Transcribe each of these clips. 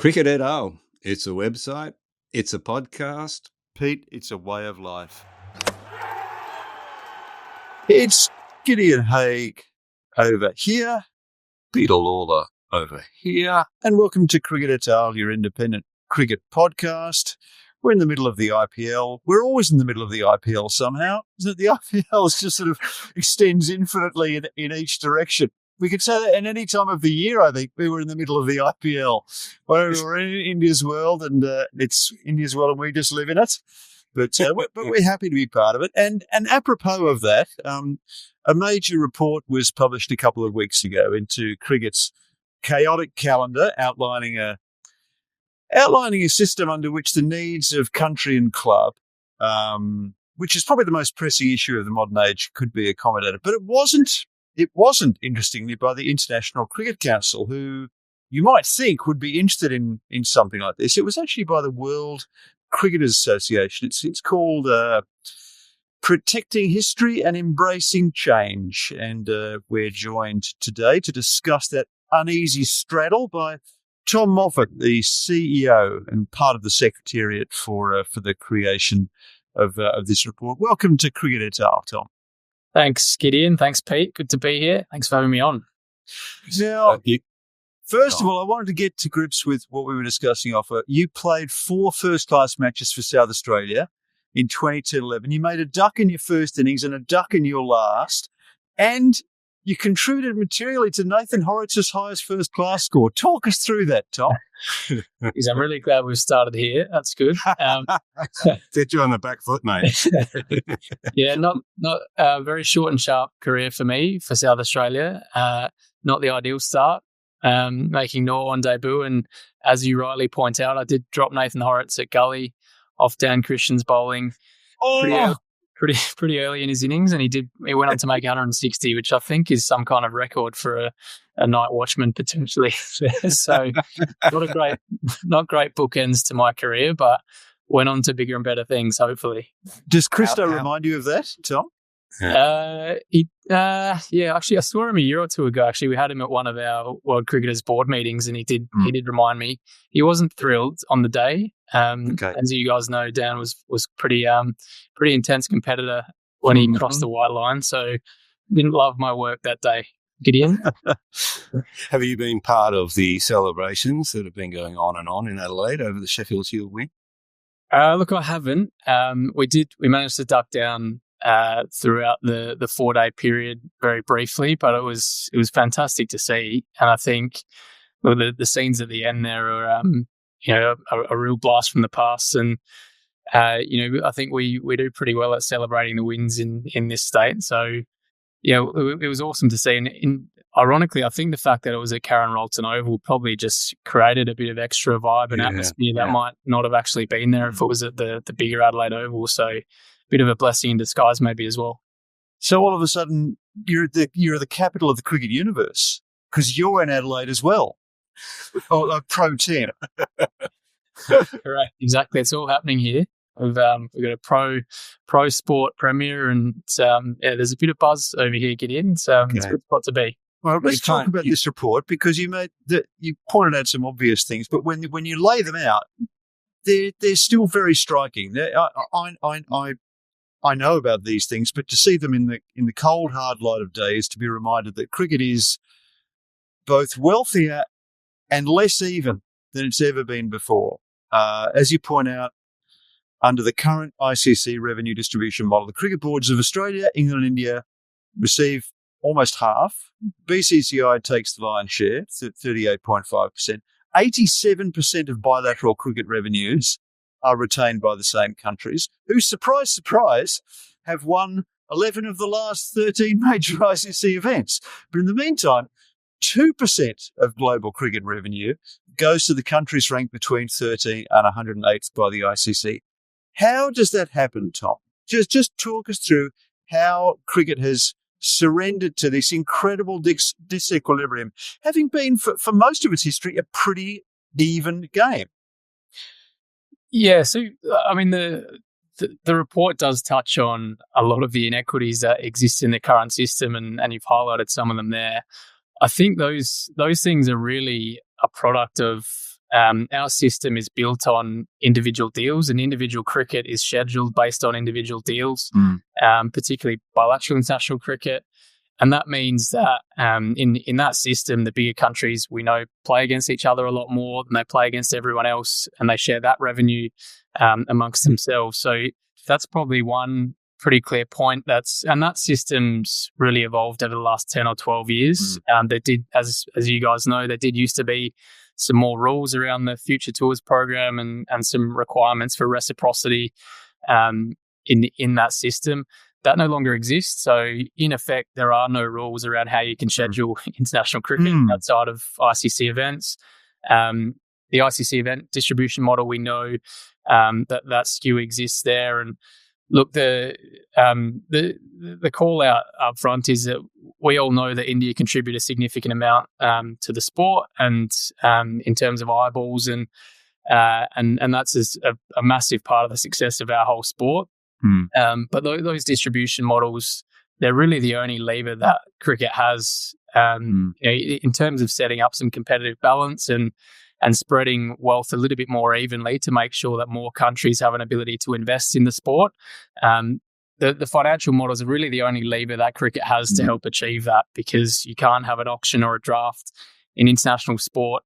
Cricket et al. It's a website, it's a podcast. Pete, it's a way of life. It's Gideon Haigh over here, Peter Lawler over here, and welcome to Cricket et al., your independent cricket podcast. We're in the middle of the IPL. We're always in the middle of the IPL somehow. Isn't it? The IPL just sort of extends infinitely in each direction. We could say that at any time of the year, I think, we were in the middle of the IPL. We're in India's world, and it's India's world, and we just live in it. But we're happy to be part of it. And apropos of that, a major report was published a couple of weeks ago into cricket's chaotic calendar, outlining a system under which the needs of country and club, which is probably the most pressing issue of the modern age, could be accommodated. But it wasn't, interestingly, by the International Cricket Council, who you might think would be interested in something like this. It was actually by the World Cricketers Association. It's called Protecting History and Embracing Change. And we're joined today to discuss that uneasy straddle by Tom Moffat, the CEO and part of the Secretariat for the creation of this report. Welcome to Cricket et al., Tom. Thanks, Gideon. Thanks, Pete. Good to be here. Thanks for having me on. Now, first of all, I wanted to get to grips with what we were discussing offer. You played 4 first-class matches for South Australia in 2011. You made a duck in your first innings and a duck in your last, and you contributed materially to Nathan Horitz's highest first-class score. Talk us through that, Tom. I'm really glad we've started here. That's good. Get you on the back foot, mate. Yeah, not a very short and sharp career for me for South Australia. Not the ideal start, making no one debut. And as you rightly point out, I did drop Nathan Horitz at Gully off Dan Christian's bowling pretty early in his innings, and he went on to make 160, which I think is some kind of record for a night watchman potentially. So not great bookends to my career, but went on to bigger and better things, hopefully. Does Christo remind you of that, Tom? Actually, I saw him a year or two ago. Actually, we had him at one of our World Cricketers board meetings, and he did remind me. He wasn't thrilled on the day. As you guys know, Dan was pretty intense competitor when he crossed the white line, so didn't love my work that day. Gideon? Have you been part of the celebrations that have been going on in Adelaide over the Sheffield Shield win? Look, I haven't. We managed to duck down throughout the 4-day period very briefly, but it was fantastic to see. And I think the scenes at the end there are a real blast from the past. And I think we do pretty well at celebrating the wins in this state. So it was awesome to see. And ironically, I think the fact that it was at Karen Rolton Oval probably just created a bit of extra vibe and atmosphere that might not have actually been there if it was at the bigger Adelaide Oval. So bit of a blessing in disguise maybe as well. So all of a sudden, you're the capital of the cricket universe because you're in Adelaide as well. A pro team. Correct. Exactly. It's all happening here. We've got a pro sport premier, and there's a bit of buzz over here. Gideon. It's a good spot to be. Well, let's talk about this report because you pointed out some obvious things, but when you lay them out, they're still very striking. I know about these things, but to see them in the cold, hard light of day is to be reminded that cricket is both wealthier and less even than it's ever been before. As you point out, under the current ICC revenue distribution model, the cricket boards of Australia, England and India receive almost half. BCCI takes the lion's share, 38.5%. 87% of bilateral cricket revenues are retained by the same countries, who, surprise, surprise, have won 11 of the last 13 major ICC events. But in the meantime, 2% of global cricket revenue goes to the countries ranked between 13 and 108th by the ICC. How does that happen, Tom? Just talk us through how cricket has surrendered to this incredible disequilibrium, having been, for most of its history, a pretty even game. Yeah, so, I mean, the report does touch on a lot of the inequities that exist in the current system, and you've highlighted some of them there. I think those things are really a product of Our system is built on individual deals, and individual cricket is scheduled based on individual deals, particularly bilateral international cricket. And that means that in that system, the bigger countries we know play against each other a lot more than they play against everyone else, and they share that revenue amongst themselves. So that's probably one pretty clear point. That system's really evolved over the last 10 or 12 years. There did, as you guys know, there did used to be some more rules around the Future Tours program and some requirements for reciprocity in that system. That no longer exists. So in effect, there are no rules around how you can schedule international cricket outside of ICC events. The ICC event distribution model, we know that skew exists there. And look, the call out up front is that we all know that India contribute a significant amount to the sport and in terms of eyeballs and that's a massive part of the success of our whole sport. But those distribution models, they're really the only lever that cricket has in terms of setting up some competitive balance and spreading wealth a little bit more evenly to make sure that more countries have an ability to invest in the sport. The financial models are really the only lever that cricket has to help achieve that, because you can't have an auction or a draft in international sport.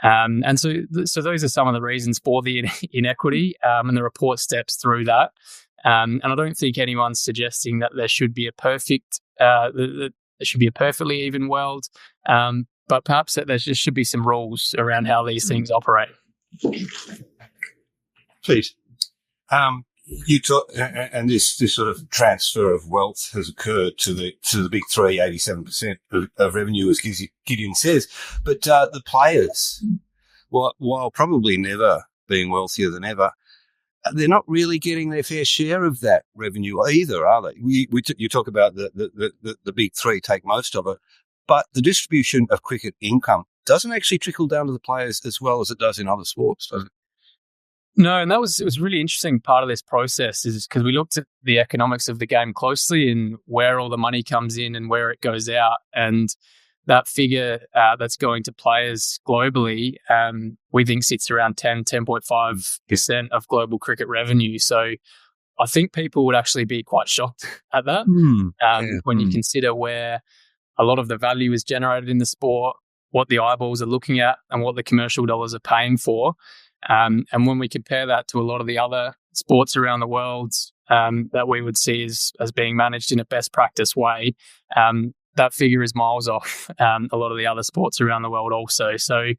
And so those are some of the reasons for the inequity, and the report steps through that. And I don't think anyone's suggesting that there should be a perfectly even world, but perhaps that there just should be some rules around how these things operate. Please. You talk, and this sort of transfer of wealth has occurred to the big three, 87% of revenue, as Gideon says. But the players, while probably never being wealthier than ever, they're not really getting their fair share of that revenue either, are they? You talk about the big three take most of it, but the distribution of cricket income doesn't actually trickle down to the players as well as it does in other sports, does it? No, and it was a really interesting part of this process, is because we looked at the economics of the game closely and where all the money comes in and where it goes out. And that figure that's going to players globally, we think sits around 10.5% of global cricket revenue. So I think people would actually be quite shocked at that when you consider where a lot of the value is generated in the sport, what the eyeballs are looking at, and what the commercial dollars are paying for. And when we compare that to a lot of the other sports around the world that we would see as being managed in a best practice way, that figure is miles off a lot of the other sports around the world also. So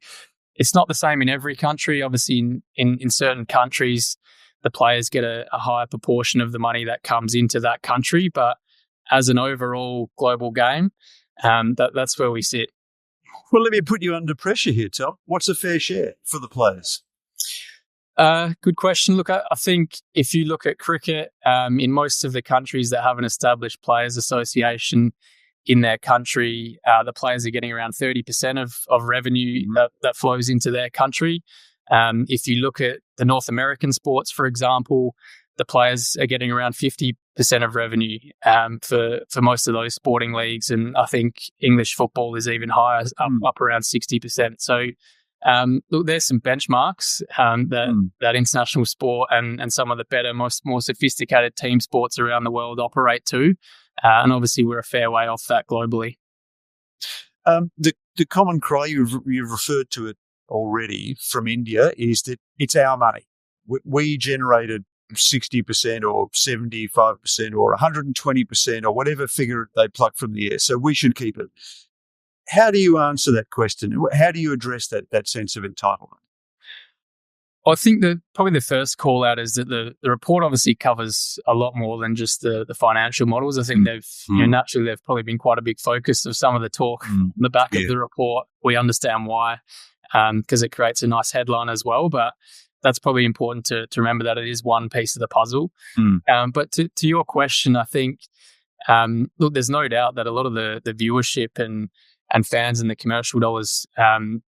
it's not the same in every country. Obviously, in certain countries, the players get a higher proportion of the money that comes into that country. But as an overall global game, that's where we sit. Well, let me put you under pressure here, Tom. What's a fair share for the players? Good question. Look, I think if you look at cricket, in most of the countries that have an established players association in their country, the players are getting around 30% of revenue that flows into their country. If you look at the North American sports, for example, the players are getting around 50% of revenue for most of those sporting leagues. And I think English football is even higher, up around 60%. So look, there's some benchmarks that international sport and some of the better, more sophisticated team sports around the world operate to. And obviously, we're a fair way off that globally. The common cry, you've referred to it already, from India is that it's our money. We generated 60% or 75% or 120% or whatever figure they pluck from the air, so we should keep it. How do you answer that question? How do you address that sense of entitlement? I think that probably the first call out is that the report obviously covers a lot more than just the financial models. I think naturally they've probably been quite a big focus of some of the talk on the back of the report. We understand why, because it creates a nice headline as well, but that's probably important to remember that it is one piece of the puzzle. But to your question, I think, look, there's no doubt that a lot of the viewership and fans and the commercial dollars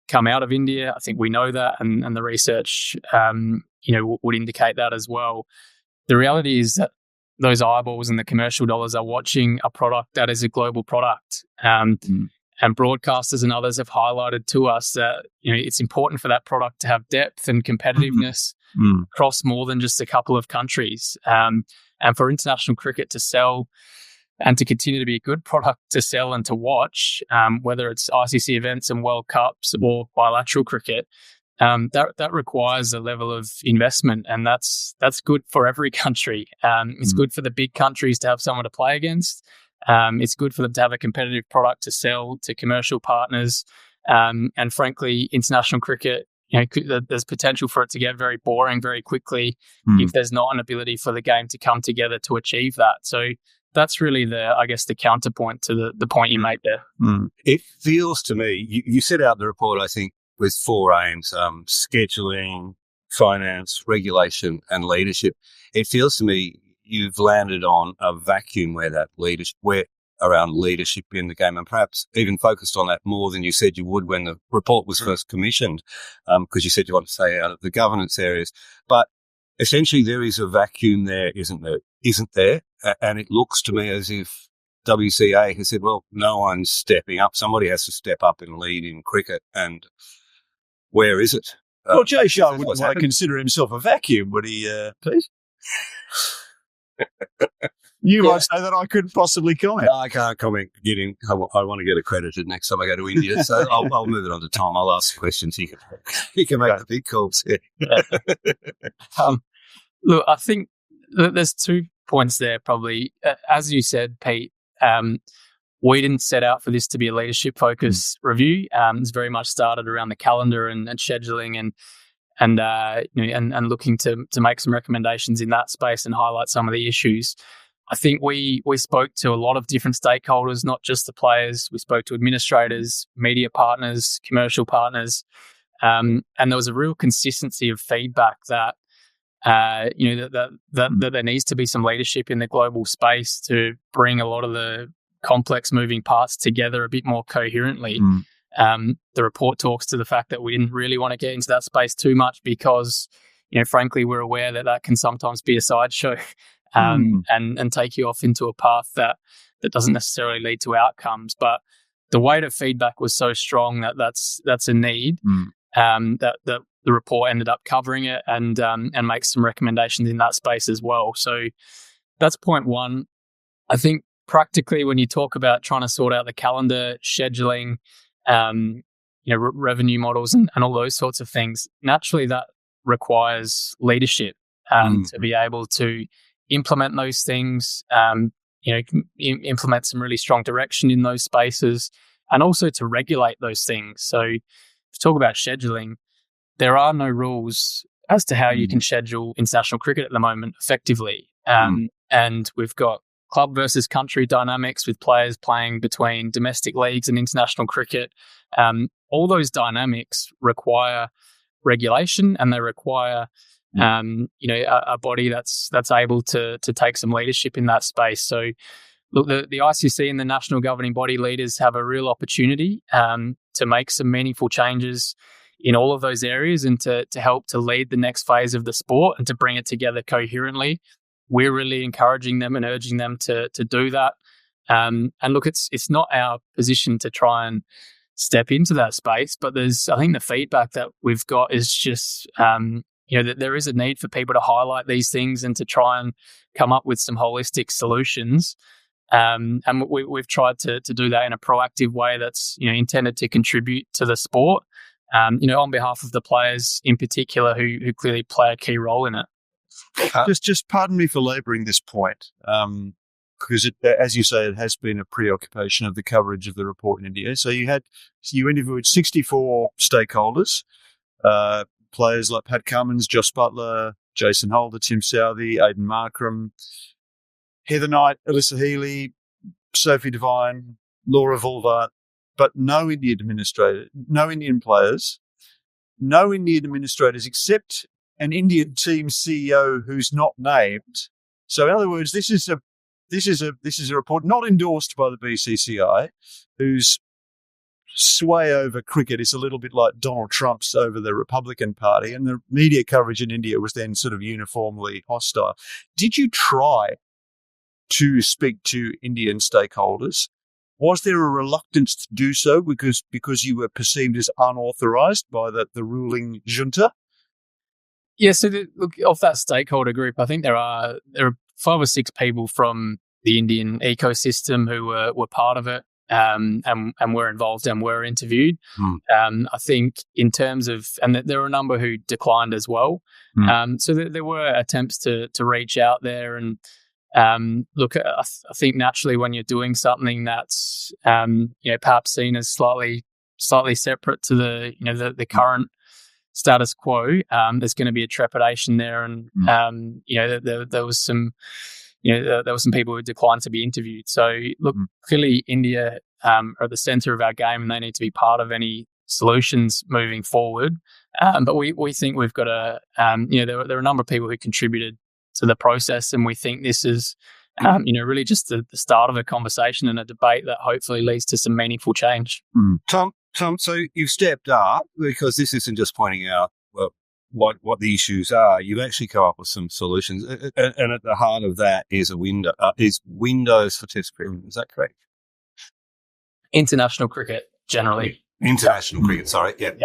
come out of India. I think we know that, and the research, would indicate that as well. The reality is that those eyeballs and the commercial dollars are watching a product that is a global product. And broadcasters and others have highlighted to us that it's important for that product to have depth and competitiveness across more than just a couple of countries, and for international cricket to sell and to continue to be a good product to sell and to watch, whether it's ICC events and World Cups or bilateral cricket. That requires a level of investment, and that's good for every country. It's good for the big countries to have someone to play against. It's good for them to have a competitive product to sell to commercial partners. And frankly, international cricket, there's potential for it to get very boring very quickly if there's not an ability for the game to come together to achieve that. So that's really the counterpoint to the point you made there. It feels to me, you set out the report, I think, with 4 aims: scheduling, finance, regulation, and leadership. It feels to me you've landed on a vacuum around leadership in the game, and perhaps even focused on that more than you said you would when the report was first commissioned, because you said you want to stay out of the governance areas. But essentially there is a vacuum there, isn't there? And it looks to me as if WCA has said, well, no one's stepping up. Somebody has to step up and lead in cricket. And where is it? Well, Jay Shah wouldn't want to consider himself a vacuum, would he, Pete? You might say that I couldn't possibly comment. I can't comment. I want to get accredited next time I go to India, so I'll move it on to Tom. I'll ask questions. He can make the big calls. Yeah. Look, I think there's 2 points there probably. As you said, Pete, we didn't set out for this to be a leadership-focused review. It's very much started around the calendar and scheduling and looking to make some recommendations in that space and highlight some of the issues. I think we spoke to a lot of different stakeholders, not just the players. We spoke to administrators, media partners, commercial partners, and there was a real consistency of feedback that that there needs to be some leadership in the global space to bring a lot of the complex moving parts together a bit more coherently. The report talks to the fact that we didn't really want to get into that space too much because, frankly, we're aware that can sometimes be a sideshow and take you off into a path that doesn't necessarily lead to outcomes. But the weight of feedback was so strong that's a need that the report ended up covering it and makes some recommendations in that space as well. So that's point one. I think practically when you talk about trying to sort out the calendar, scheduling, revenue models and all those sorts of things, naturally that requires leadership to be able to implement those things, implement some really strong direction in those spaces, and also to regulate those things. So to talk about scheduling, there are no rules as to how you can schedule international cricket at the moment effectively. And we've got club versus country dynamics with players playing between domestic leagues and international cricket. All those dynamics require regulation, and they require a body that's able to take some leadership in that space. So look, the ICC and the national governing body leaders have a real opportunity to make some meaningful changes in all of those areas and to help to lead the next phase of the sport and to bring it together coherently. We're really encouraging them and urging them to do that. And look, it's not our position to try and step into that space, but I think the feedback that we've got is just, that there is a need for people to highlight these things and to try and come up with some holistic solutions. And we've tried to do that in a proactive way that's, intended to contribute to the sport, on behalf of the players in particular who clearly play a key role in it. Just pardon me for labouring this point, because as you say, it has been a preoccupation of the coverage of the report in India. So you interviewed 64 stakeholders, players like Pat Cummins, Josh Butler, Jason Holder, Tim Southey, Aidan Markram, Heather Knight, Alyssa Healy, Sophie Devine, Laura Vulvart, but no Indian players, no Indian administrators except an Indian team CEO who's not named. So in other words, this is a report not endorsed by the BCCI, whose sway over cricket is a little bit like Donald Trump's over the Republican Party, and the media coverage in India was then sort of uniformly hostile. Did you try to speak to Indian stakeholders Was there a reluctance to do so because you were perceived as unauthorised by the ruling junta? Yeah, so look, of that stakeholder group, I think there are 5 or 6 people from the Indian ecosystem who were part of it, and were involved and were interviewed. I think in terms of, and there were a number who declined as well. So there were attempts to reach out there and look. I think naturally when you're doing something that's perhaps seen as slightly separate to the current status quo, there's going to be a trepidation there, and there was some people who declined to be interviewed. So look, clearly India are at the centre of our game, and they need to be part of any solutions moving forward. But we think we've got there are a number of people who contributed to the process, and we think this is really just the start of a conversation and a debate that hopefully leads to some meaningful change. Tom, so you've stepped up, because this isn't just pointing out what the issues are. You've actually come up with some solutions, and at the heart of that is windows for Test cricket. Is that correct? International cricket generally. International cricket. Sorry. Yep.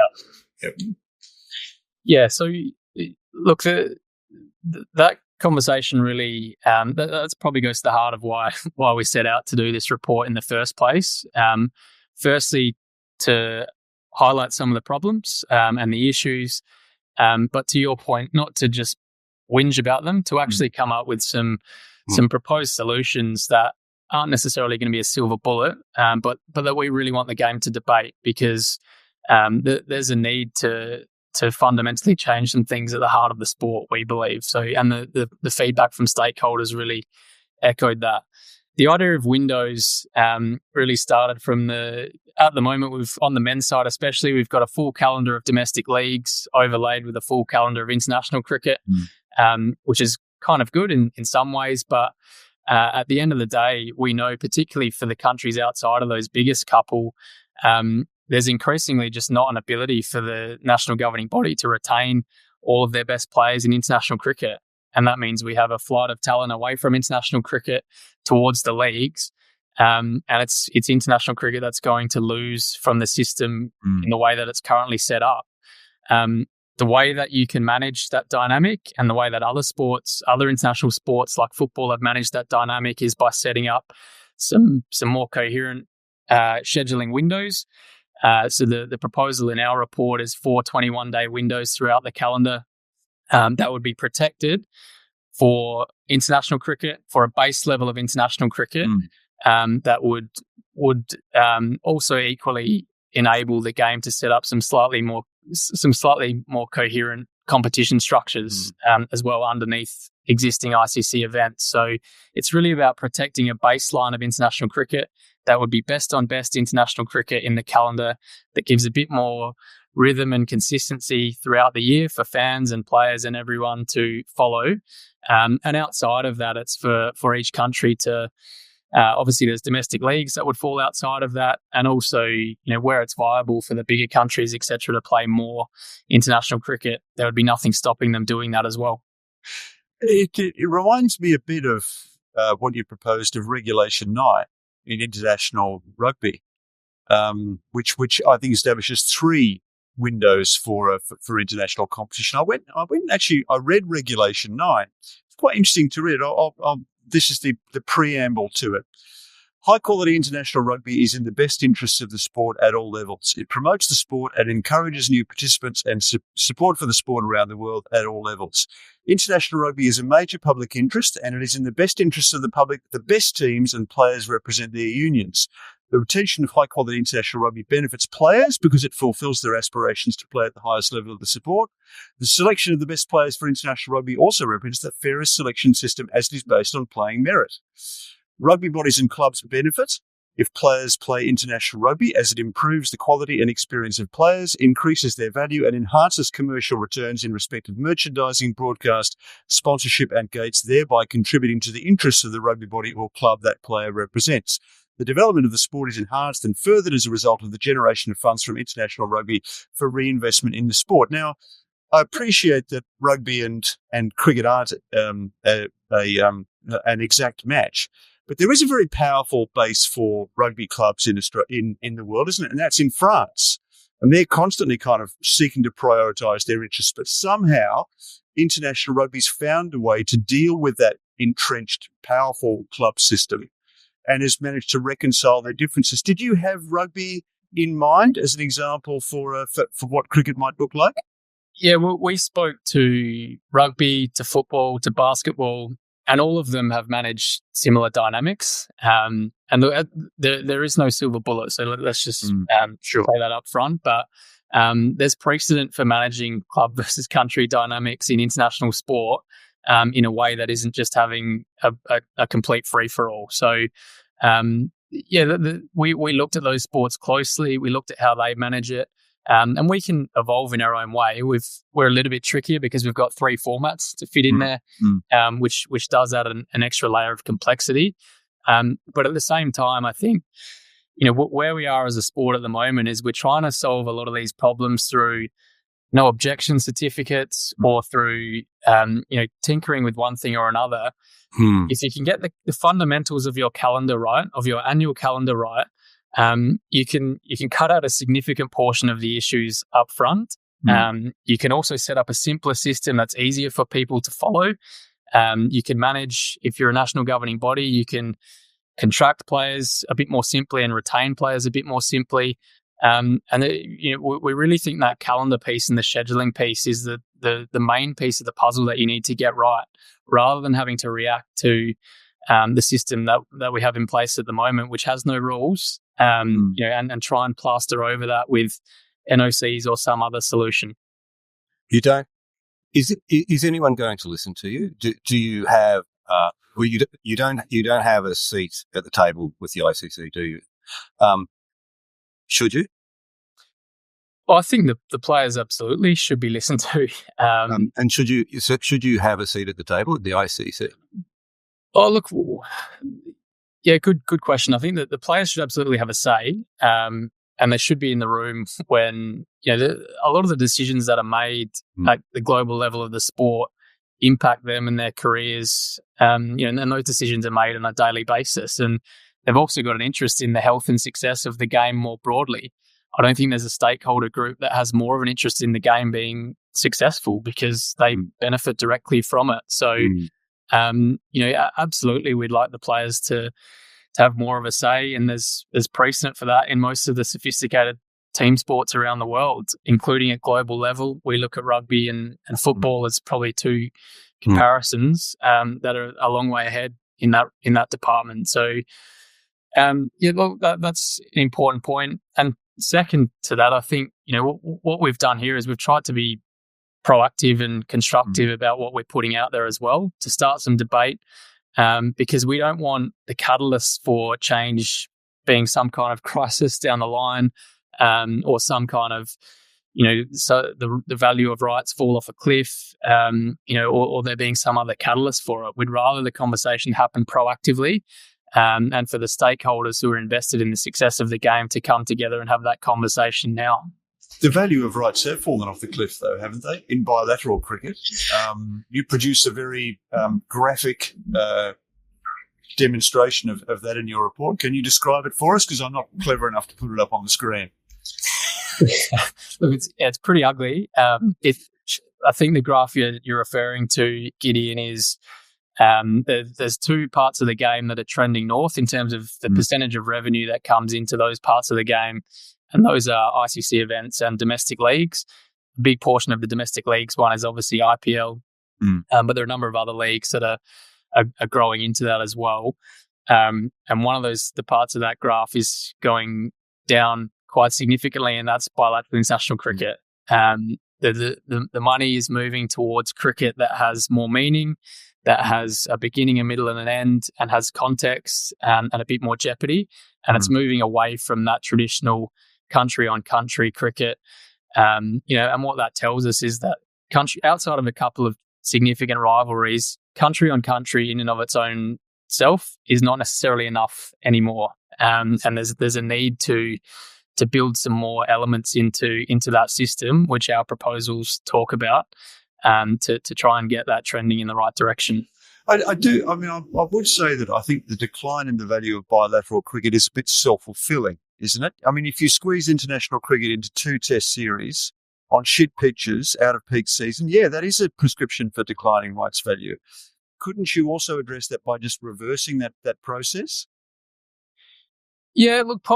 Yeah. So look, that conversation really that probably goes to the heart of why we set out to do this report in the first place. Firstly, to highlight some of the problems and the issues, but to your point, not to just whinge about them, to actually come up with some proposed solutions that aren't necessarily going to be a silver bullet, but that we really want the game to debate, because there's a need to fundamentally change some things at the heart of the sport, we believe. So, and the feedback from stakeholders really echoed that. The idea of windows really started from at the moment, on the men's side especially, we've got a full calendar of domestic leagues overlaid with a full calendar of international cricket, which is kind of good in some ways. But at the end of the day, we know, particularly for the countries outside of those biggest couple, there's increasingly just not an ability for the national governing body to retain all of their best players in international cricket. And that means we have a flight of talent away from international cricket towards the leagues. And it's international cricket that's going to lose from the system in the way that it's currently set up. The way that you can manage that dynamic, and the way that other international sports like football have managed that dynamic, is by setting up some more coherent scheduling windows. So the proposal in our report is 4 21-day windows throughout the calendar that would be protected for international cricket, for a base level of international cricket, that would also equally enable the game to set up some slightly more coherent competition structures as well underneath existing ICC events. So it's really about protecting a baseline of international cricket that would be best on best international cricket in the calendar, that gives a bit more rhythm and consistency throughout the year for fans and players and everyone to follow. And outside of that, it's for each country to obviously there's domestic leagues that would fall outside of that, and also where it's viable for the bigger countries, etc., to play more international cricket, there would be nothing stopping them doing that as well. It reminds me a bit of what you proposed of Regulation 9 in international rugby, which I think establishes 3 windows for international competition. I read Regulation 9. It's quite interesting to read. This is the preamble to it. High-quality international rugby is in the best interests of the sport at all levels. It promotes the sport and encourages new participants and support for the sport around the world at all levels. International rugby is a major public interest, and it is in the best interests of the public. The best teams and players represent their unions. The retention of high-quality international rugby benefits players because it fulfills their aspirations to play at the highest level of the sport. The selection of the best players for international rugby also represents the fairest selection system, as it is based on playing merit. Rugby bodies and clubs benefit if players play international rugby, as it improves the quality and experience of players, increases their value, and enhances commercial returns in respect of merchandising, broadcast, sponsorship, and gates, thereby contributing to the interests of the rugby body or club that player represents. The development of the sport is enhanced and furthered as a result of the generation of funds from international rugby for reinvestment in the sport. Now, I appreciate that rugby and cricket aren't an exact match, But there is a very powerful base for rugby clubs in the world, isn't it? And that's in France. And they're constantly kind of seeking to prioritise their interests. But somehow, international rugby's found a way to deal with that entrenched, powerful club system and has managed to reconcile their differences. Did you have rugby in mind as an example for what cricket might look like? Yeah, we spoke to rugby, to football, to basketball, and all of them have managed similar dynamics. And there is no silver bullet, so let's just say that up front. But there's precedent for managing club versus country dynamics in international sport in a way that isn't just having a complete free-for-all. So, we looked at those sports closely. We looked at how they manage it. And we can evolve in our own way. We're a little bit trickier because we've got 3 formats to fit in there, which does add an extra layer of complexity. But at the same time, I think, where we are as a sport at the moment is we're trying to solve a lot of these problems through no objection certificates or through, tinkering with one thing or another. If you can get the fundamentals of your calendar right, of your annual calendar right, you can cut out a significant portion of the issues up front. You can also set up a simpler system that's easier for people to follow. You can manage, if you're a national governing body, you can contract players a bit more simply and retain players a bit more simply. We really think that calendar piece and the scheduling piece is the main piece of the puzzle that you need to get right, rather than having to react to the system that we have in place at the moment, which has no rules, and try and plaster over that with NOCs or some other solution. You don't? Is anyone going to listen to you? Do you have? You don't have a seat at the table with the ICC, do you? Should you? Well, I think the players absolutely should be listened to. And should you have a seat at the table at the ICC? Oh, look, yeah, good question. I think that the players should absolutely have a say, and they should be in the room when a lot of the decisions that are made at the global level of the sport impact them and their careers. And those decisions are made on a daily basis, and they've also got an interest in the health and success of the game more broadly. I don't think there's a stakeholder group that has more of an interest in the game being successful because they benefit directly from it. So. Absolutely, we'd like the players to have more of a say, and there's precedent for that in most of the sophisticated team sports around the world, including at global level. We look at rugby and football as probably 2 comparisons that are a long way ahead in that department. So, that's an important point. And second to that, I think what we've done here is we've tried to be proactive and constructive about what we're putting out there as well, to start some debate, because we don't want the catalyst for change being some kind of crisis down the line, or some kind of, so the value of rights fall off a cliff, or there being some other catalyst for it. We'd rather the conversation happen proactively, and for the stakeholders who are invested in the success of the game to come together and have that conversation now. The value of rights have fallen off the cliff, though, haven't they, in bilateral cricket? You produce a very graphic demonstration of that in your report. Can you describe it for us? Because I'm not clever enough to put it up on the screen. Look, it's pretty ugly. I think the graph you're referring to, Gideon, is there's 2 parts of the game that are trending north in terms of the percentage of revenue that comes into those parts of the game. And those are ICC events and domestic leagues. A big portion of the domestic leagues one is obviously IPL, but there are a number of other leagues that are growing into that as well. And one of the parts of that graph is going down quite significantly, and that's bilateral international cricket. The money is moving towards cricket that has more meaning, that has a beginning, a middle, and an end, and has context and a bit more jeopardy. And it's moving away from that traditional country-on-country cricket. And what that tells us is that outside of a couple of significant rivalries, country-on-country in and of its own self is not necessarily enough anymore. And there's a need to build some more elements into that system, which our proposals talk about, to try and get that trending in the right direction. I do. I mean, I would say that I think the decline in the value of bilateral cricket is a bit self-fulfilling, isn't it? I mean, if you squeeze international cricket into 2 test series on shit pitches out of peak season, yeah, that is a prescription for declining rights value. Couldn't you also address that by just reversing that process? Yeah, look,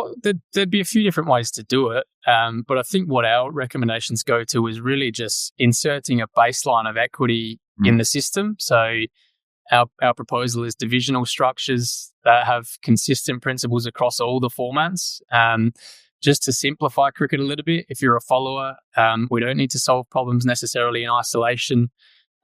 there'd be a few different ways to do it. But I think what our recommendations go to is really just inserting a baseline of equity in the system. So our proposal is divisional structures that have consistent principles across all the formats. Just to simplify cricket a little bit, if you're a follower, we don't need to solve problems necessarily in isolation.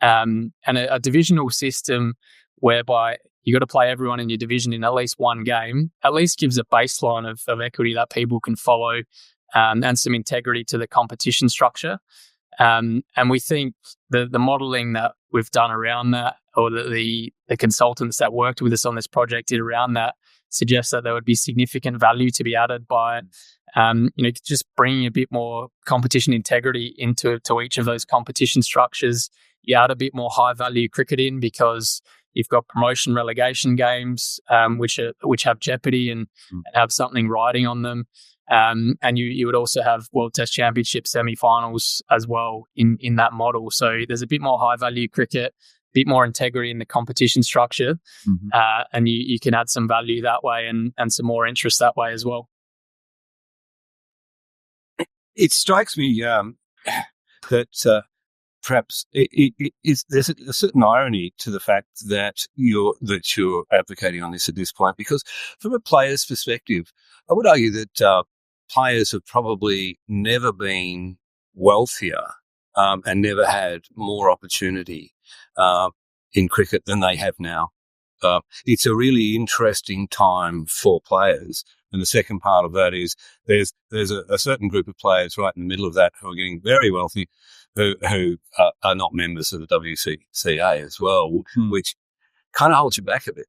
And a divisional system whereby you got to play everyone in your division in at least one game, at least gives a baseline of equity that people can follow, and some integrity to the competition structure. And we think the modelling that we've done around that, or the consultants that worked with us on this project did around that, suggests that there would be significant value to be added by, just bringing a bit more competition integrity into each of those competition structures. You add a bit more high value cricket in because you've got promotion relegation games, which have jeopardy and have something riding on them. And you would also have World Test Championship semi-finals as well in that model. So there's a bit more high value cricket, a bit more integrity in the competition structure, and you can add some value that way and some more interest that way as well. It strikes me that perhaps there's a certain irony to the fact that you're advocating on this at this point, because from a player's perspective, I would argue that players have probably never been wealthier and never had more opportunity in cricket than they have now. It's a really interesting time for players. And the second part of that is there's a certain group of players right in the middle of that who are getting very wealthy, who are not members of the WCCA as well, which kind of holds you back a bit.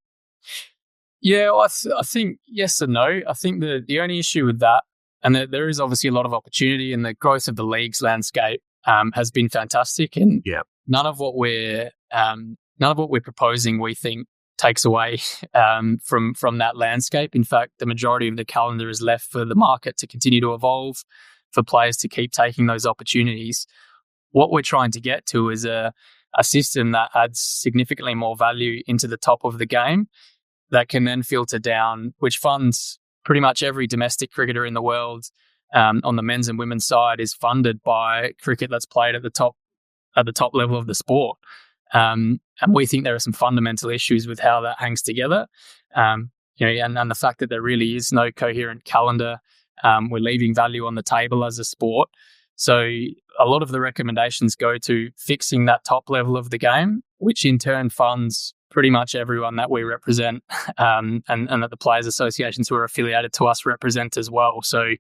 Yeah, well, I think yes and no. I think the only issue with that, and there is obviously a lot of opportunity, and the growth of the league's landscape has been fantastic. And none of what we're proposing, we think, takes away from that landscape. In fact, the majority of the calendar is left for the market to continue to evolve, for players to keep taking those opportunities. What we're trying to get to is a system that adds significantly more value into the top of the game that can then filter down, which funds pretty much every domestic cricketer in the world on the men's and women's side is funded by cricket that's played at the top level of the sport. And we think there are some fundamental issues with how that hangs together. And the fact that there really is no coherent calendar, we're leaving value on the table as a sport. So a lot of the recommendations go to fixing that top level of the game, which in turn funds pretty much everyone that we represent, and that the players' associations who are affiliated to us represent as well. So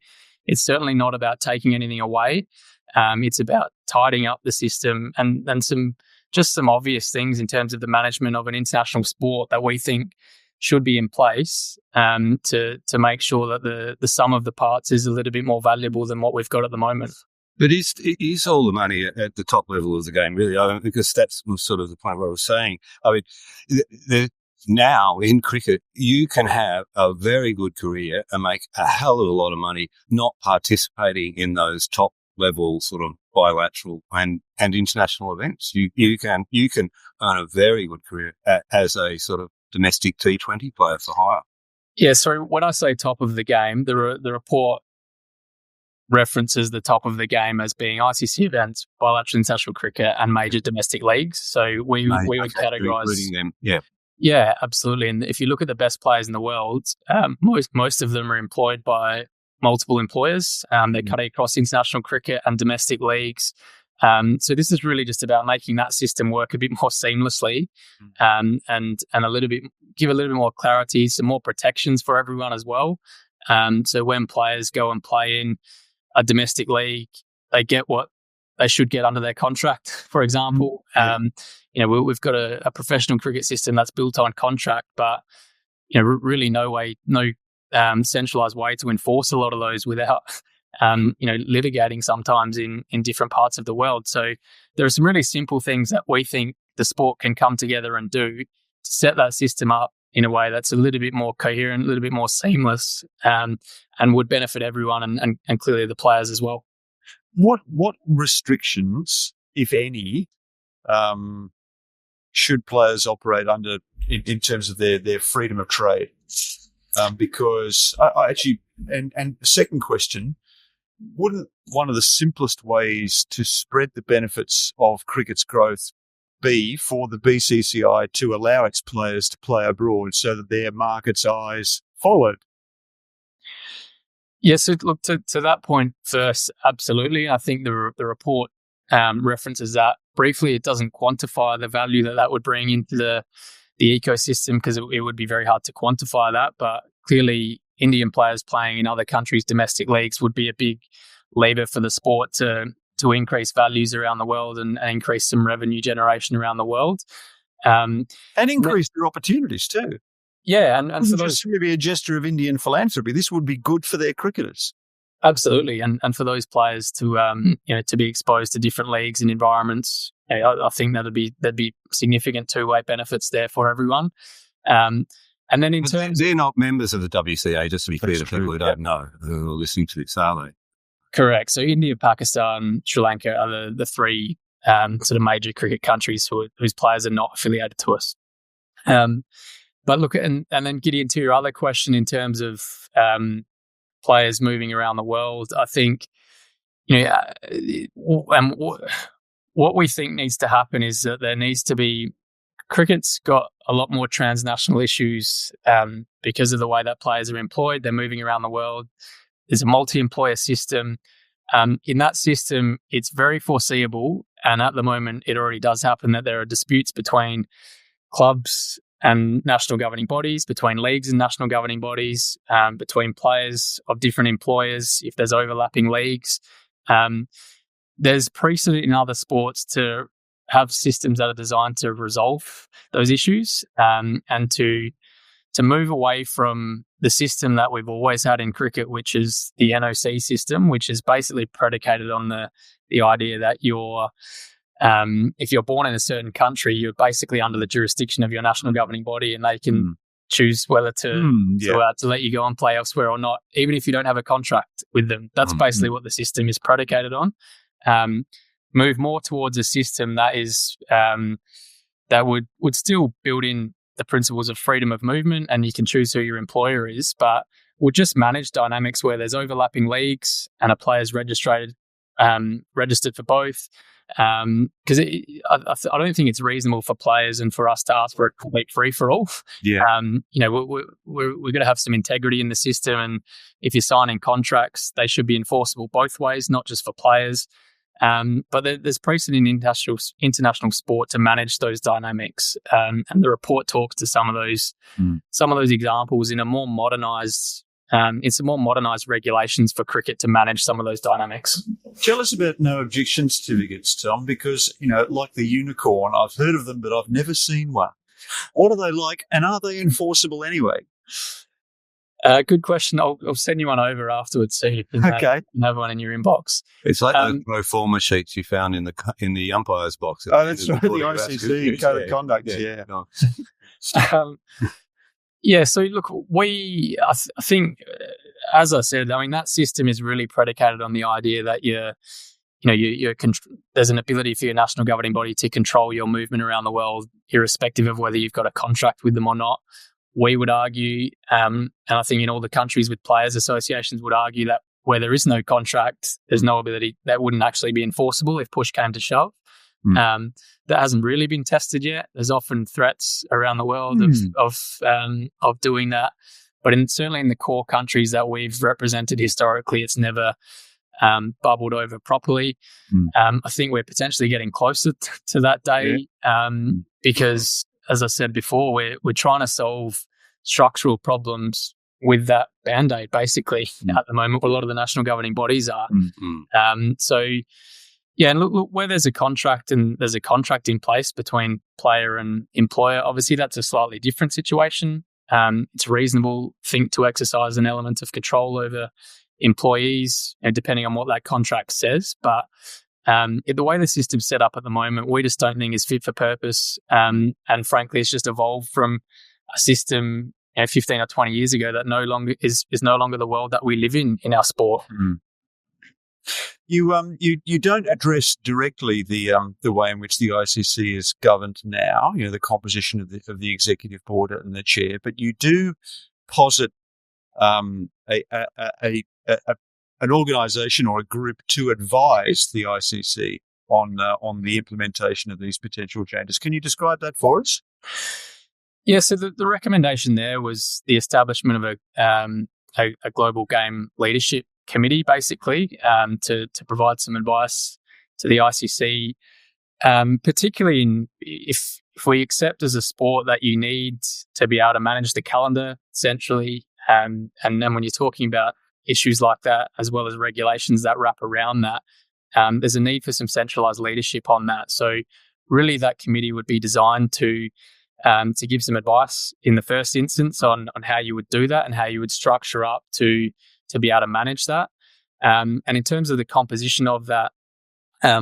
it's certainly not about taking anything away. It's about tidying up the system and some obvious things in terms of the management of an international sport that we think should be in place to make sure that the sum of the parts is a little bit more valuable than what we've got at the moment. But is all the money at the top level of the game, really? Because that's sort of the point where I was saying. I mean, now in cricket, you can have a very good career and make a hell of a lot of money not participating in those top level sort of bilateral and international events. You can earn a very good career as a sort of domestic T20 player for hire. Yeah, so when I say top of the game, the report references the top of the game as being ICC events, bilateral international cricket, and major domestic leagues. So we would categorise including them. Yeah. Yeah, absolutely. And if you look at the best players in the world, most of them are employed by multiple employers. They're cutting across international cricket and domestic leagues. So this is really just about making that system work a bit more seamlessly, and give a little bit more clarity, some more protections for everyone as well. So when players go and play in a domestic league, they get what they should get under their contract, for example. We've got a professional cricket system that's built on contract, but really no centralized way to enforce a lot of those without litigating sometimes in different parts of the world. So there are some really simple things that we think the sport can come together and do set that system up in a way that's a little bit more coherent, a little bit more seamless, and would benefit everyone and clearly the players as well. What restrictions, if any, should players operate under in terms of their freedom of trade? Because I actually, and second question, wouldn't one of the simplest ways to spread the benefits of cricket's growth be for the BCCI to allow its players to play abroad so that their market's eyes followed? Yes, so look, to that point first, absolutely. I think the report references that briefly. It doesn't quantify the value that would bring into the ecosystem because it would be very hard to quantify that. But clearly, Indian players playing in other countries' domestic leagues would be a big lever for the sport to increase values around the world and increase some revenue generation around the world. And increase their opportunities too. Yeah, and for those, just maybe a gesture of Indian philanthropy, this would be good for their cricketers. Absolutely, and for those players to to be exposed to different leagues and environments, I think that'd be significant two-way benefits there for everyone. And then in terms, they're not members of the WCA, just to be clear to people who don't know who are listening to this, are they? Correct. So India, Pakistan, Sri Lanka are the three sort of major cricket countries whose players are not affiliated to us. But look, and then getting into your other question in terms of players moving around the world, I think what we think needs to happen is that there needs to be cricket's got a lot more transnational issues because of the way that players are employed. They're moving around the world. There's a multi-employer system. In that system, it's very foreseeable, and at the moment, it already does happen that there are disputes between clubs and national governing bodies, between leagues and national governing bodies, between players of different employers, if there's overlapping leagues. There's precedent in other sports to have systems that are designed to resolve those issues and to move away from the system that we've always had in cricket, which is the NOC system, which is basically predicated on the idea that if you're born in a certain country, you're basically under the jurisdiction of your national governing body, and they can choose whether to let you go and play elsewhere or not, even if you don't have a contract with them. That's basically what the system is predicated on. Move more towards a system that is that would still build in the principles of freedom of movement, and you can choose who your employer is, but would just manage dynamics where there's overlapping leagues and a player's registered for both. Because I don't think it's reasonable for players and for us to ask for a complete free for all. Yeah. We're going to have some integrity in the system, and if you're signing contracts, they should be enforceable both ways, not just for players. But there's precedent in international sport to manage those dynamics, and the report talks to some of those examples in a more modernized. It's some more modernised regulations for cricket to manage some of those dynamics. Tell us about no objection certificates, Tom, because, like the unicorn, I've heard of them, but I've never seen one. What are they like, and are they enforceable anyway? Good question. I'll send you one over afterwards so you can have one in your inbox. It's like those pro forma sheets you found in the umpire's box. Oh, that's right, the ICC Code of Conduct, yeah. Yeah, so look, I think, as I said, I mean, that system is really predicated on the idea that there's an ability for your national governing body to control your movement around the world, irrespective of whether you've got a contract with them or not. We would argue, and I think in all the countries with players associations would argue that where there is no contract, there's no ability, that wouldn't actually be enforceable if push came to shove. That hasn't really been tested yet. There's often threats around the world of doing that, but certainly in the core countries that we've represented historically, it's never bubbled over properly. I think we're potentially getting closer to that day because, as I said before, we're trying to solve structural problems with that Band-Aid, basically, at the moment, where a lot of the national governing bodies are. Yeah, and look, where there's a contract and there's a contract in place between player and employer, obviously that's a slightly different situation. It's reasonable, to exercise an element of control over employees, depending on what that contract says. But The way the system's set up at the moment, we just don't think is fit for purpose. And frankly, it's just evolved from a system 15 or 20 years ago that no longer is no longer the world that we live in our sport. You don't address directly the way in which the ICC is governed now, the composition of the executive board and the chair, but you do posit an organisation or a group to advise the ICC on the implementation of these potential changes. Can you describe that for us? Yeah, so the recommendation there was the establishment of a global game leadership committee, basically, to provide some advice to the ICC, particularly if we accept as a sport that you need to be able to manage the calendar centrally, and then when you're talking about issues like that, as well as regulations that wrap around that, there's a need for some centralised leadership on that. So really that committee would be designed to give some advice in the first instance on how you would do that and how you would structure up to be able to manage that. And in terms of the composition of that,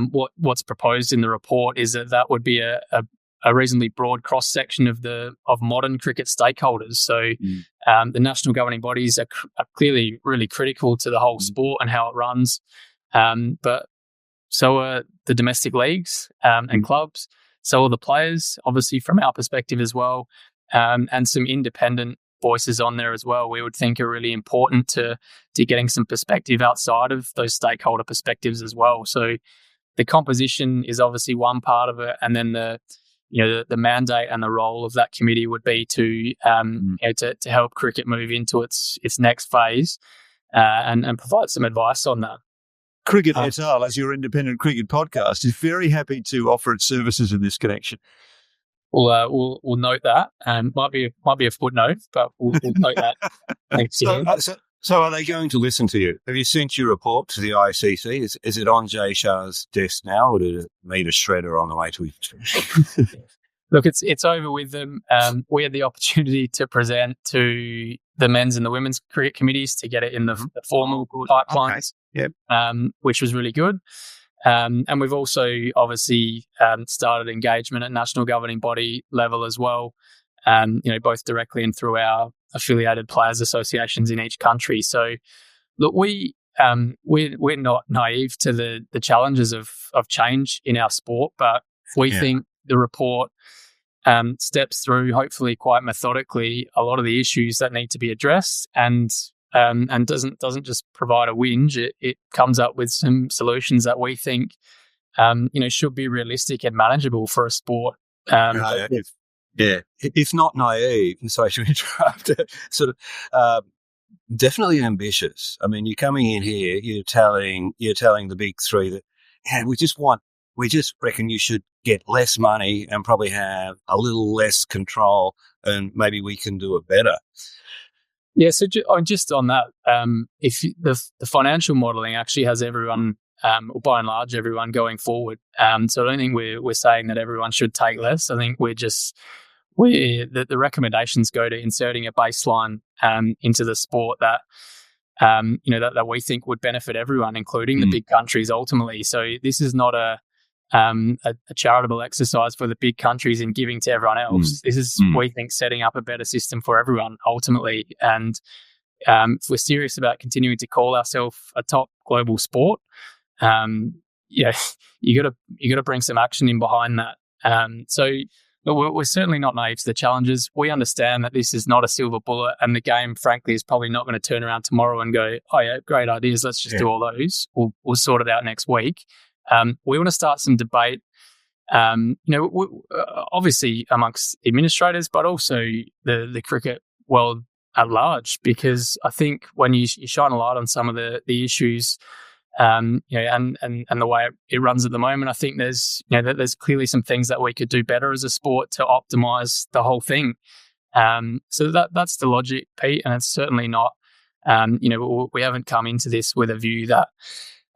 what's proposed in the report is that would be a reasonably broad cross section of modern cricket stakeholders. So the national governing bodies are clearly really critical to the whole sport and how it runs, but so are the domestic leagues and clubs. So are the players, obviously from our perspective as well, and some independent voices on there as well. We would think are really important to getting some perspective outside of those stakeholder perspectives as well. So the composition is obviously one part of it, and then the mandate and the role of that committee would be to help cricket move into its next phase and provide some advice on that. Cricket et al., as your independent cricket podcast, is very happy to offer its services in this connection. We'll note that. Might be a footnote, but we'll note that. Thanks. So are they going to listen to you? Have you sent your report to the ICC? Is it on Jay Shah's desk now, or did it meet a shredder on the way to his? Look, it's over with them. We had the opportunity to present to the men's and the women's cricket committees to get it in the formal pipelines, which was really good. And we've also obviously started engagement at national governing body level as well, both directly and through our affiliated players associations in each country. So, look, we're not naive to the challenges of change in our sport, but we think the report steps through, hopefully quite methodically, a lot of the issues that need to be addressed, and doesn't just provide a whinge. It comes up with some solutions that we think should be realistic and manageable for a sport. If not naive, and sorry to interrupt, sort of definitely ambitious. I mean, you're coming in here, you're telling the big three that we just reckon you should get less money and probably have a little less control, and maybe we can do it better. Yeah, so just on that, if the financial modelling actually has everyone, or by and large everyone, going forward. So I don't think we're saying that everyone should take less. I think the recommendations go to inserting a baseline into the sport that that we think would benefit everyone, including the big countries ultimately. So this is not a charitable exercise for the big countries in giving to everyone else. This is, we think, setting up a better system for everyone ultimately. And if we're serious about continuing to call ourselves a top global sport, you got to bring some action in behind that. So we're certainly not naive to the challenges. We understand that this is not a silver bullet, and the game, frankly, is probably not going to turn around tomorrow and go, "Oh yeah, great ideas. Let's just do all those. We'll sort it out next week." We want to start some debate, obviously amongst administrators, but also the cricket world at large, because I think when you shine a light on some of the issues, and the way it runs at the moment, I think there's clearly some things that we could do better as a sport to optimize the whole thing. So that's the logic, Pete, and it's certainly not. We haven't come into this with a view that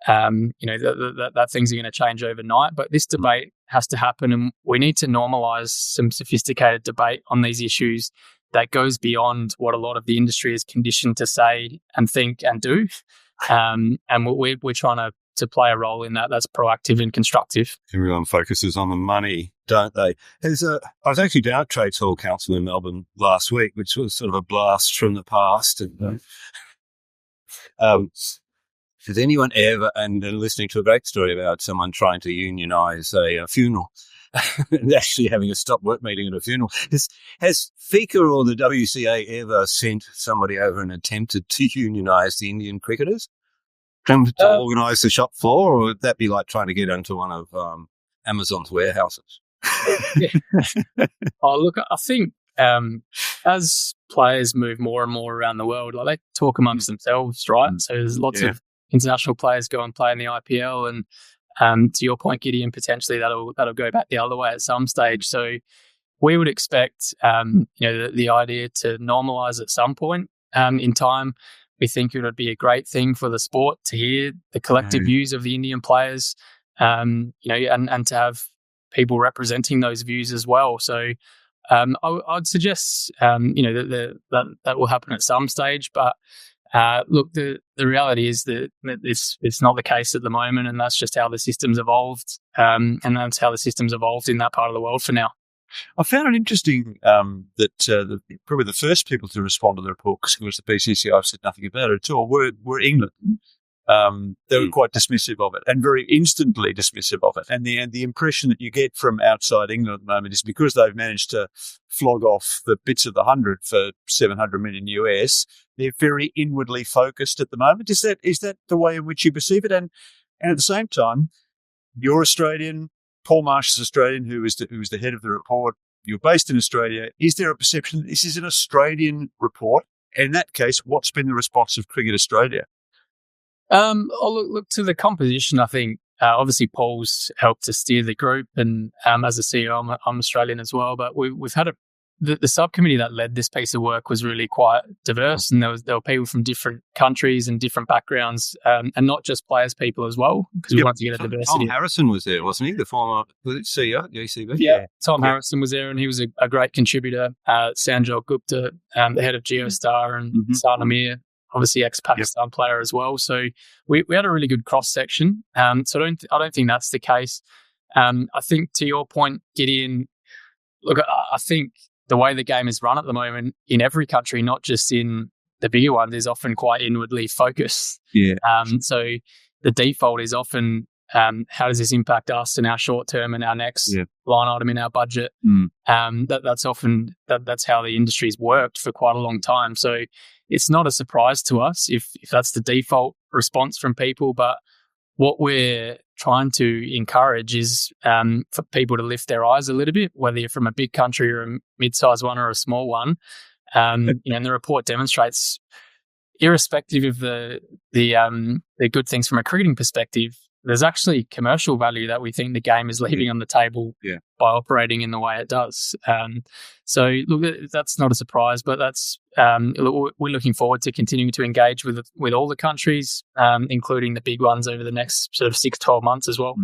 that things are going to change overnight, but this debate has to happen, and we need to normalize some sophisticated debate on these issues that goes beyond what a lot of the industry is conditioned to say and think and do. And we're trying to to play a role in that. That's proactive and constructive. Everyone focuses on the money, don't they? I was actually down at Trades Hall Council in Melbourne last week, which was sort of a blast from the past. And, has anyone ever, and listening to a great story about someone trying to unionise a funeral and actually having a stop work meeting at a funeral. Has FICA or the WCA ever sent somebody over and attempted to unionise the Indian cricketers? To organise the shop floor, or would that be like trying to get into one of Amazon's warehouses? Oh, look, I think as players move more and more around the world, like they talk amongst themselves, right? So there's lots of international players go and play in the IPL, and to your point, Gideon, potentially that'll go back the other way at some stage. So we would expect the idea to normalise at some point in time. We think it would be a great thing for the sport to hear the collective views of the Indian players, and to have people representing those views as well. So I'd suggest that will happen at some stage, but. Look, the reality is that it's not the case at the moment, and that's just how the system's evolved, and that's how the system's evolved in that part of the world for now. I found it interesting that probably the first people to respond to the report, because it was the BCCI, said nothing about it at all, were England. They were quite dismissive of it, and very instantly dismissive of it. And the impression that you get from outside England at the moment is because they've managed to flog off the bits of the 100 for $700 million US, they're very inwardly focused at the moment. Is that the way in which you perceive it? And at the same time, you're Australian. Paul Marsh is Australian, who was the head of the report. You're based in Australia. Is there a perception that this is an Australian report? And in that case, what's been the response of Cricket Australia? I'll look to the composition. I think obviously Paul's helped to steer the group, and as a CEO, I'm Australian as well. But we've had the subcommittee that led this piece of work was really quite diverse, and there were people from different countries and different backgrounds, and not just players, people as well, because we wanted to get a diversity. Tom Harrison was there, wasn't he? The former CEO at the ECB. Yeah, Tom Harrison was there, and he was a great contributor. Sanjay Gupta, the head of Geostar, and Sarnamir, obviously ex-Pakistan player as well. So we had a really good cross-section. So I don't think that's the case. I think to your point, Gideon, look, I think the way the game is run at the moment in every country, not just in the bigger ones, is often quite inwardly focused. Yeah. So the default is often how does this impact us in our short term and our next line item in our budget? That's often that's how the industry's worked for quite a long time. So it's not a surprise to us if that's the default response from people. But what we're trying to encourage is for people to lift their eyes a little bit, whether you're from a big country or a mid-sized one or a small one. And the report demonstrates, irrespective of the good things from a cricketing perspective, there's actually commercial value that we think the game is leaving on the table by operating in the way it does. So look, that's not a surprise, but that's we're looking forward to continuing to engage with all the countries, including the big ones over the next sort of 6-12 months as well.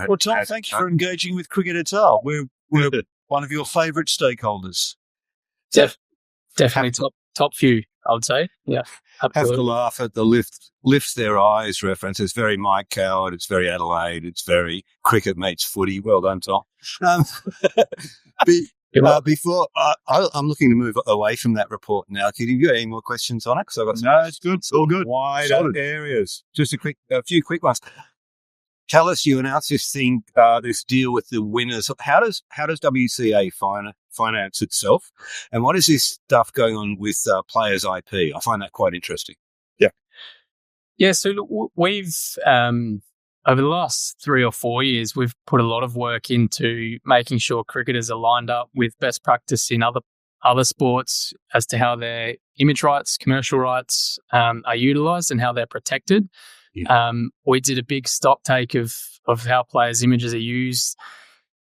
Well, Tom, thank you for engaging with Cricket at all. We're one of your favourite stakeholders. Definitely top few, I would say. Yeah. Absolutely. Have to laugh at the lifts their eyes reference. It's very Mike Coward. It's very Adelaide. It's very cricket meets footy. Well done, Tom. Before I'm looking to move away from that report now. Have you got any more questions on it? No, it's good. It's all good. Wider areas. Just a few quick ones. Tell us, you announced this thing, this deal with the winners. How does WCA finance itself? And what is this stuff going on with players' IP? I find that quite interesting. Yeah. So look, we've over the last 3 or 4 years, we've put a lot of work into making sure cricketers are lined up with best practice in other sports as to how their image rights, commercial rights are utilised and how they're protected. We did a big stock take of how players' images are used,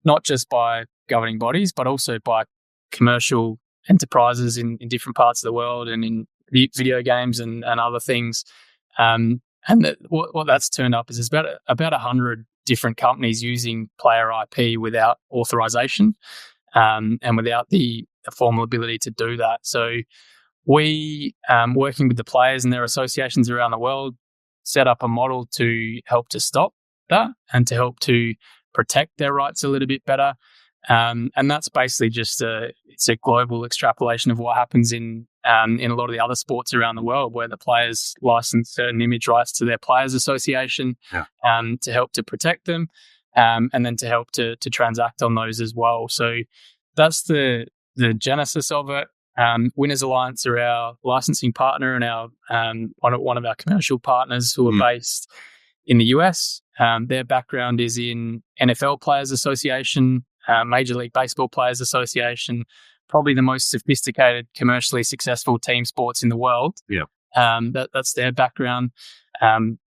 not just by governing bodies, but also by commercial enterprises in different parts of the world and in video games and other things. What that's turned up is there's about 100 different companies using player IP without authorization and without the formal ability to do that. So we, working with the players and their associations around the world, set up a model to help to stop that and to help to protect their rights a little bit better. And that's basically just it's a global extrapolation of what happens in a lot of the other sports around the world, where the players license certain image rights to their players' association to help to protect them, and then to help to transact on those as well. So that's the genesis of it. Winners Alliance are our licensing partner and our one of our commercial partners who are based in the US. Their background is in NFL Players Association, Major League Baseball Players Association, probably the most sophisticated, commercially successful team sports in the world. Yeah, that's their background.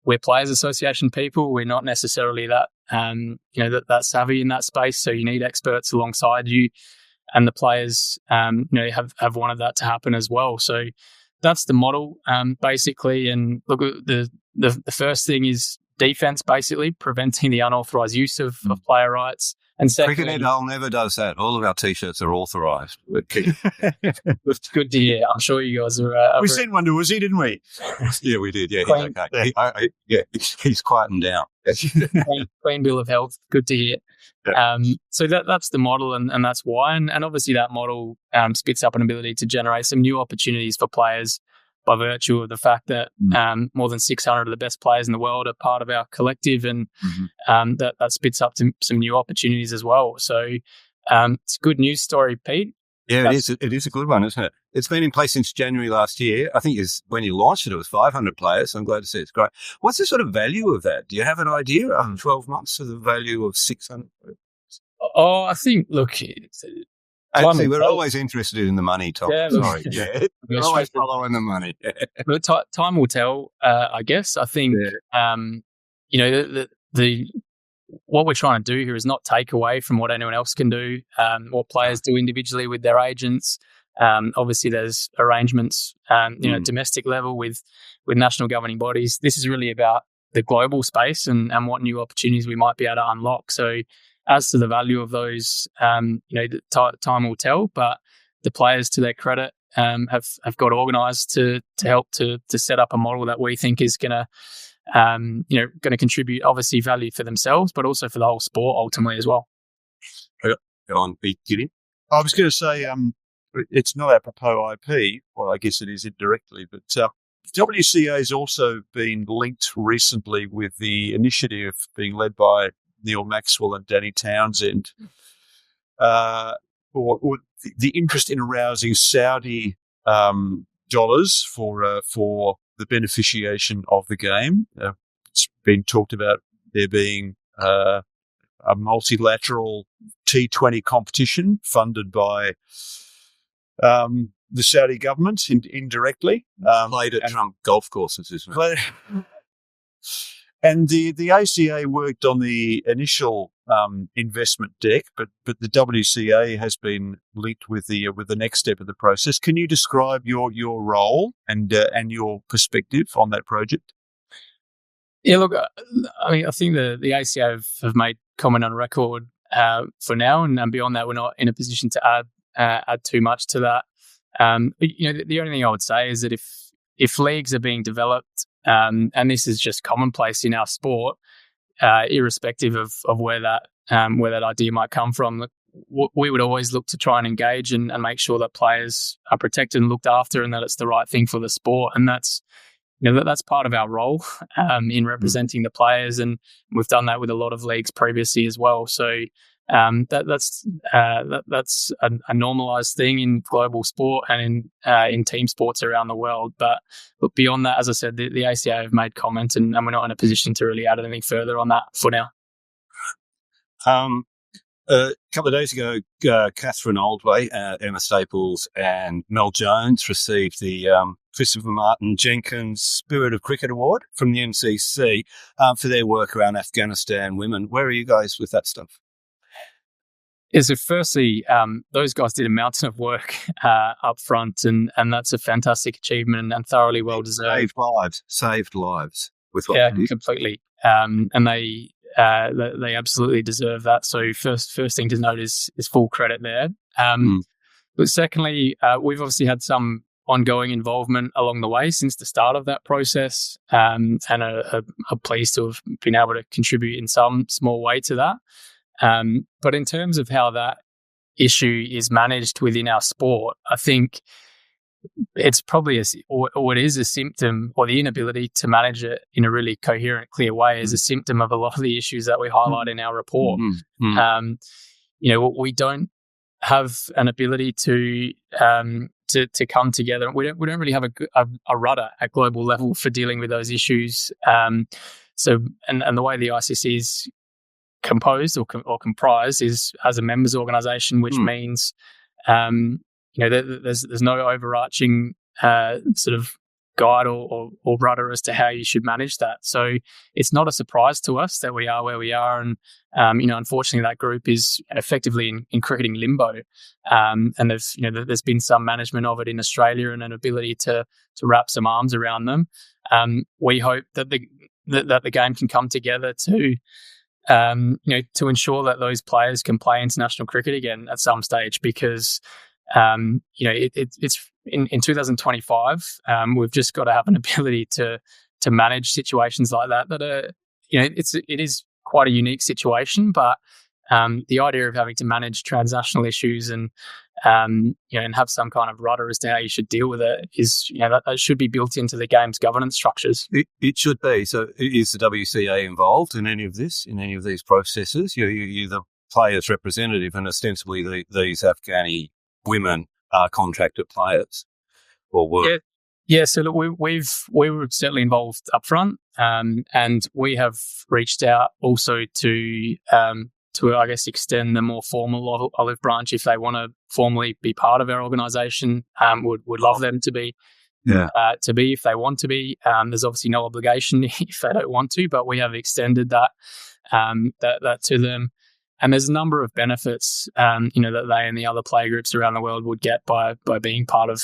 We're Players Association people. We're not necessarily that that savvy in that space. So you need experts alongside you, and the players have wanted that to happen as well. So that's the model basically. And look, the first thing is defense, basically preventing the unauthorized use of player rights. And secondly, Cricket never does that. All of our T-shirts are authorised. It's good to hear. I'm sure you guys are. We sent one to Uzi, didn't we? Yeah, we did. Yeah, he's okay. He's quietened down. Clean bill of health. Good to hear. Yeah. So that's the model, and that's why. And obviously that model spits up an ability to generate some new opportunities for players by virtue of the fact that more than 600 of the best players in the world are part of our collective, and that spits up some new opportunities as well. So it's a good news story, Pete. Yeah, it is a good one, isn't it? It's been in place since January last year. I think when you launched it was 500 players. So I'm glad to see it's great. What's the sort of value of that? Do you have an idea after 12 months of the value of 600? Oh, I think, look... Actually, we're always interested in the money, Tom. Yeah, sorry. Yeah. We're always following the money. But time will tell, I guess. I think, the what we're trying to do here is not take away from what anyone else can do, what players do individually with their agents. Obviously, there's arrangements, domestic level with national governing bodies. This is really about the global space and what new opportunities we might be able to unlock. So, as to the value of those, time will tell. But the players, to their credit, have got organised to help to set up a model that we think is going to contribute obviously value for themselves, but also for the whole sport ultimately as well. Go on, Pete. I was going to say it's not apropos IP. Well, I guess it is indirectly, but WCA has also been linked recently with the initiative being led by Neil Maxwell and Danny Townsend, or the interest in arousing Saudi dollars for the beneficiation of the game. It's been talked about there being a multilateral T20 competition funded by the Saudi government indirectly. Played at Trump golf courses, isn't it? And the ACA worked on the initial investment deck, but the WCA has been linked with the next step of the process. Can you describe your role and your perspective on that project? Yeah, look, I mean, I think the ACA have made comment on record for now, and beyond that, we're not in a position to add too much to that. The only thing I would say is that if leagues are being developed, and this is just commonplace in our sport, irrespective of where that idea might come from, we would always look to try and engage and make sure that players are protected and looked after, and that it's the right thing for the sport. And that's part of our role in representing the players, and we've done that with a lot of leagues previously as well. So that's a normalized thing in global sport and in team sports around the world. But beyond that, as I said, the ACA have made comment, and we're not in a position to really add anything further on that for now. A couple of days ago, Catherine Oldway, Emma Staples, and Mel Jones received the Christopher Martin Jenkins Spirit of Cricket Award from the MCC for their work around Afghanistan women. Where are you guys with that stuff? Yeah, so firstly, those guys did a mountain of work up front, and that's a fantastic achievement and thoroughly well deserved. Saved lives with what they did. Completely. And they absolutely deserve that. So first thing to note is full credit there. But secondly, we've obviously had some ongoing involvement along the way since the start of that process, and are pleased to have been able to contribute in some small way to that. But in terms of how that issue is managed within our sport, I think it's probably it is a symptom, or the inability to manage it in a really coherent, clear way is a symptom of a lot of the issues that we highlight in our report. We don't have an ability to come together. We don't really have a rudder at global level for dealing with those issues. So the way the ICC is composed or comprised is as a members organisation, which means there's no overarching sort of guide or rudder as to how you should manage that. So it's not a surprise to us that we are where we are, and unfortunately that group is effectively in cricketing limbo. And there's been some management of it in Australia and an ability to wrap some arms around them. We hope that the game can come together to ensure that those players can play international cricket again at some stage, because it's in 2025. We've just got to have an ability to manage situations like that are, it is quite a unique situation, but the idea of having to manage transnational issues and have some kind of rudder as to how you should deal with it is, that should be built into the game's governance structures. It should be. So is the WCA involved in any of this, in any of these processes? You're the players' representative, and ostensibly these Afghani women are contracted players, or were. Yeah. So look, we were certainly involved up front, and we have reached out also to I guess extend the more formal olive branch if they want to formally be part of our organisation. Would love them to be. If they want to be. There's obviously no obligation if they don't want to, but we have extended that to them. And there's a number of benefits, that they and the other play groups around the world would get by being part of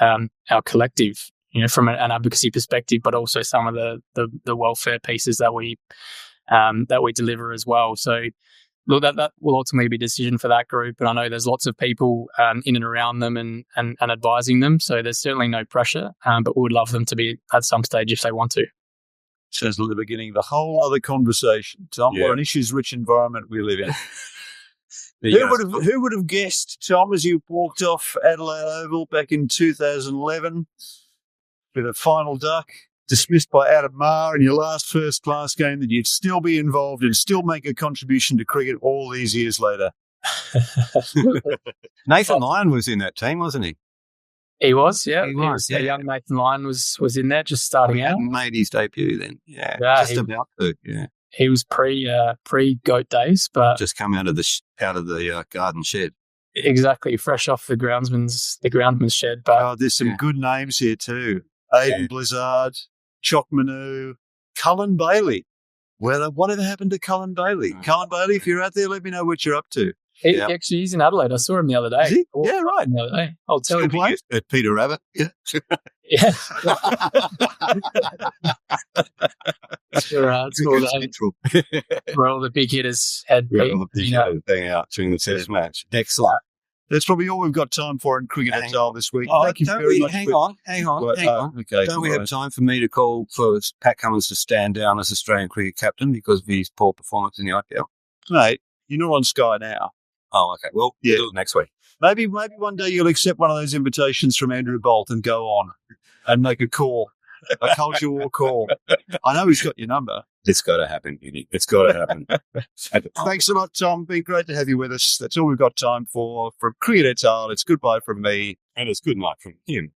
our collective, from an advocacy perspective, but also some of the welfare pieces that we deliver as well. So, look, that will ultimately be a decision for that group. And I know there's lots of people in and around them and advising them. So there's certainly no pressure, but we would love them to be at some stage if they want to. Sounds like the beginning of a whole other conversation, Tom. What an issues-rich environment we live in. Who would have guessed, Tom, as you walked off Adelaide Oval back in 2011 with a final duck, dismissed by Adam Maher in your last first-class game, that you'd still be involved and still make a contribution to cricket all these years later? Nathan Lyon was in that team, wasn't he? He was, yeah. He was. Young Nathan Lyon was in there, just starting out. Made his debut then. Yeah, just about to. Yeah, he was pre goat days, but just come out of the garden shed. Exactly, fresh off the groundsman's shed. But there's some good names here too: Aiden Blizzard, Chock Manu, Cullen Bailey. Whatever happened to Cullen Bailey? Cullen Bailey, if you're out there, let me know what you're up to. Actually, he's in Adelaide. I saw him the other day. Is he? Yeah, right. The other day. I'll tell you. At Peter Rabbit. Yeah. Yeah. Sure, it's called where all the big hitters had hang out during the test match. Excellent. That's probably all we've got time for in Cricket at Tile this week. Thank you very much. Hang on. Okay, don't we have time for me to call for Pat Cummins to stand down as Australian cricket captain because of his poor performance in the IPL? Mate, you're not on Sky now. Oh, okay. Well, we'll do it next week. Maybe one day you'll accept one of those invitations from Andrew Bolt and go on and make a call, a culture war call. I know he's got your number. It's got to happen, Uni. It's got to happen. Thanks a lot, Tom. Been great to have you with us. That's all we've got time for. From Cricket at Tile, it's goodbye from me. And it's good night from him.